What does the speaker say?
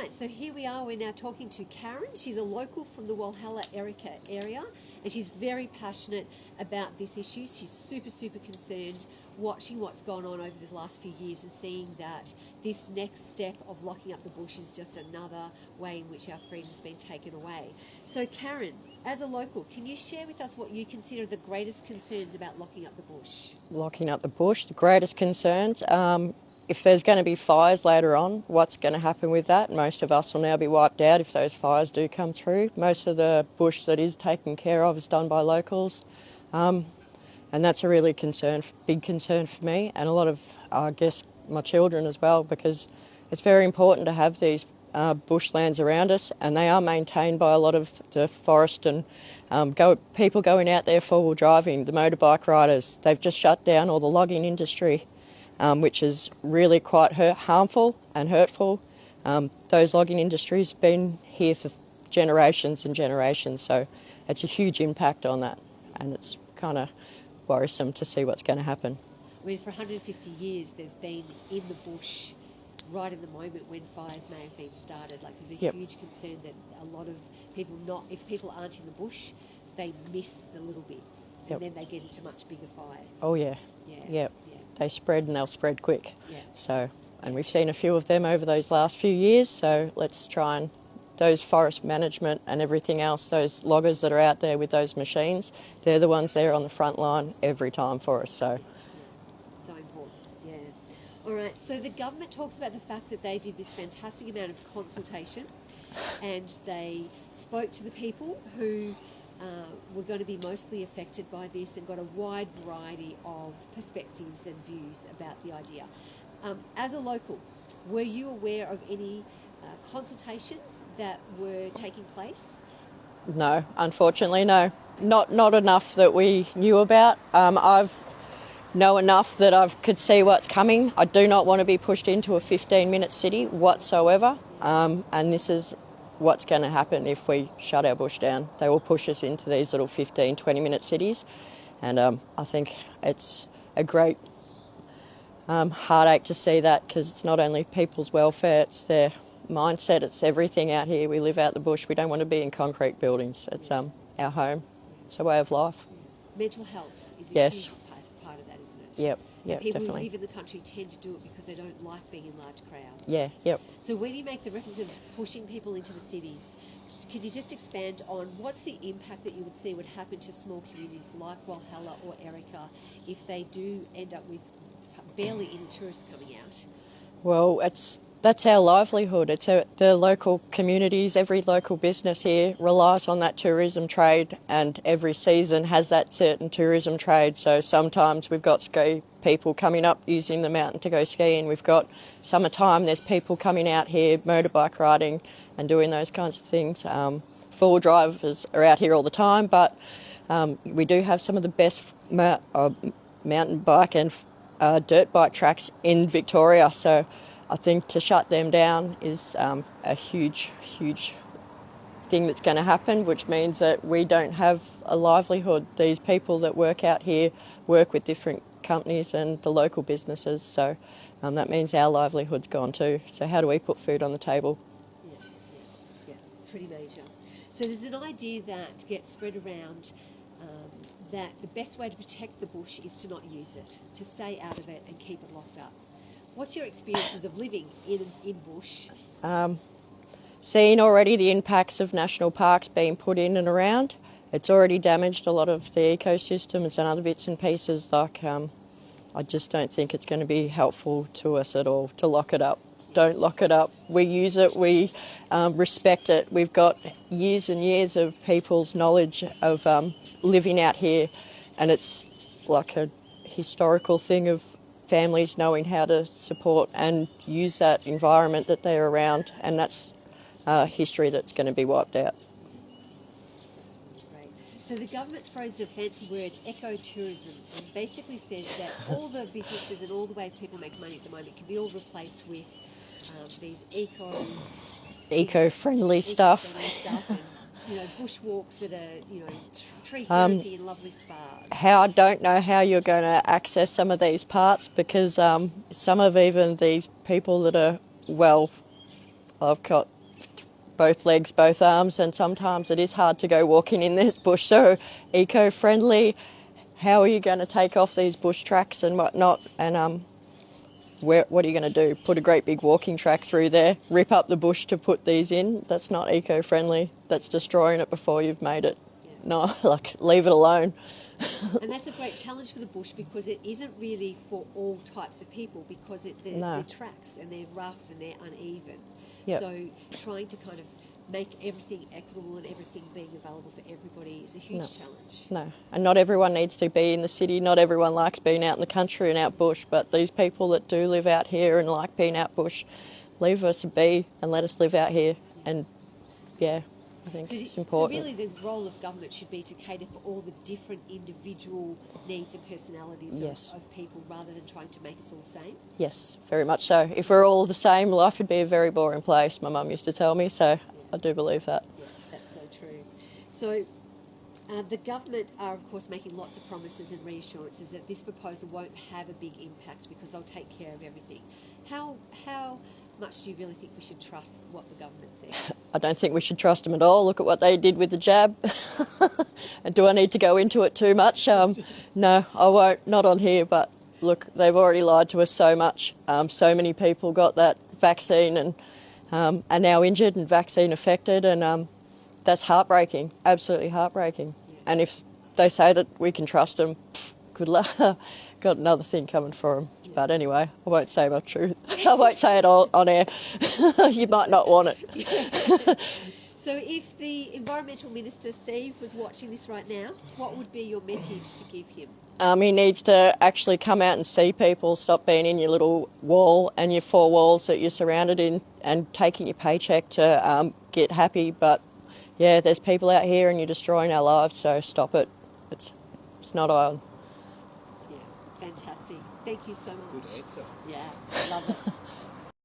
right, so here we are. We're now talking to Karen. She's a local from the Walhalla Erica area, and she's very passionate about this issue. She's super concerned watching what's gone on over the last few years and seeing that this next step of locking up the bush is just another way in which our freedom's been taken away. So Karen, as a local, can you share with us what you consider the greatest concerns about locking up the bush? Locking up the bush, the greatest concerns. If there's going to be fires later on, what's going to happen with that? Most of us will now be wiped out if those fires do come through. Most of the bush that is taken care of is done by locals. And that's a really big concern for me and a lot of, I guess, my children as well, because it's very important to have these bushlands around us, and they are maintained by a lot of the forest and people going out there four-wheel driving, the motorbike riders. They've just shut down all the logging industry, which is really quite harmful and hurtful. Those logging industries have been here for generations and generations, so it's a huge impact on that, and it's kind of worrisome to see what's going to happen. I mean, for 150 years they've been in the bush right in the moment when fires may have been started. Like, there's a huge concern that a lot of people if people aren't in the bush, they miss the little bits, and then they get into much bigger fires. Oh yeah. They spread, and they'll spread quick. So, and we've seen a few of them over those last few years, so let's try and those forest management and everything else, those loggers that are out there with those machines, they're the ones there on the front line every time for us. So important, All right, so the government talks about the fact that they did this fantastic amount of consultation, and they spoke to the people who were going to be mostly affected by this, and got a wide variety of perspectives and views about the idea. As a local, were you aware of any consultations that were taking place? No, unfortunately, no. Not enough that we knew about. I've know enough that I could see what's coming. I do not want to be pushed into a 15-minute city whatsoever, and this is what's going to happen if we shut our bush down. They will push us into these little 15, 20-minute cities, and I think it's a great heartache to see that, because it's not only people's welfare, it's their mindset, it's everything out here. We live out the bush. We don't want to be in concrete buildings. It's our home. It's a way of life. Mental health is a huge part of that, isn't it? Yep, people definitely. who live in the country tend to do it because they don't like being in large crowds. Yep. So when you make the reference of pushing people into the cities, could you just expand on what's the impact that you would see would happen to small communities like Walhalla or Erica if they do end up with barely any tourists coming out? Well, that's our livelihood. It's the local communities, every local business here relies on that tourism trade, and every season has that certain tourism trade. So sometimes we've got ski people coming up using the mountain to go skiing. We've got summertime, there's people coming out here motorbike riding and doing those kinds of things. Four-wheel drivers are out here all the time, but we do have some of the best mountain bike and dirt bike tracks in Victoria. So I think to shut them down is a huge thing that's going to happen, which means that we don't have a livelihood. These people that work out here work with different companies and the local businesses, so that means our livelihood's gone too. So how do we put food on the table? Yeah, pretty major. So there's an idea that gets spread around that the best way to protect the bush is to not use it, to stay out of it and keep it locked up. What's your experiences of living in bush? Seeing already the impacts of national parks being put in and around. It's already damaged a lot of the ecosystems and other bits and pieces. Like, I just don't think it's going to be helpful to us at all to lock it up. Don't lock it up. We use it, we respect it. We've got years and years of people's knowledge of living out here, and it's like a historical thing of families knowing how to support and use that environment that they're around, and that's history that's going to be wiped out. Great. So the government throws a fancy word, ecotourism, and basically says that all the businesses and all the ways people make money at the moment can be all replaced with these eco-friendly stuff. And, bushwalks that are, tree therapy and lovely spas. I don't know how you're going to access some of these parts, because some of even these people that are, I've got both legs, both arms, and sometimes it is hard to go walking in this bush. So eco-friendly, how are you going to take off these bush tracks and whatnot? And what are you going to do? Put a great big walking track through there, rip up the bush to put these in? That's not eco-friendly. That's destroying it before you've made it. Yeah. No, like, leave it alone. And that's a great challenge for the bush, because it isn't really for all types of people, because they're tracks and they're rough and they're uneven. Yep. So trying to kind of make everything equitable and everything being available for everybody is a huge challenge. No, and not everyone needs to be in the city. Not everyone likes being out in the country and out bush, but these people that do live out here and like being out bush, leave us be and let us live out here. And yeah, I think it's important. So really the role of government should be to cater for all the different individual needs and personalities of people, rather than trying to make us all the same? Yes, very much so. If we're all the same, life would be a very boring place, my mum used to tell me, so I do believe that. Yeah, that's so true. So the government are, of course, making lots of promises and reassurances that this proposal won't have a big impact because they'll take care of everything. How much do you really think we should trust what the government says? I don't think we should trust them at all. Look at what they did with the jab. And do I need to go into it too much? No, I won't. Not on here, but look, they've already lied to us so much. So many people got that vaccine and are now injured and vaccine affected, and that's heartbreaking, absolutely heartbreaking. Yeah. And if they say that we can trust them, good luck. Got another thing coming for them. Yeah. But anyway, I won't say my truth. I won't say it all on air. You might not want it. Yeah. So if the Environmental Minister, Steve, was watching this right now, what would be your message to give him? He needs to actually come out and see people, stop being in your little wall and your four walls that you're surrounded in and taking your paycheck to get happy. But, yeah, there's people out here and you're destroying our lives, so stop it. It's not on. Yeah, fantastic. Thank you so much. Good answer. Yeah, love it.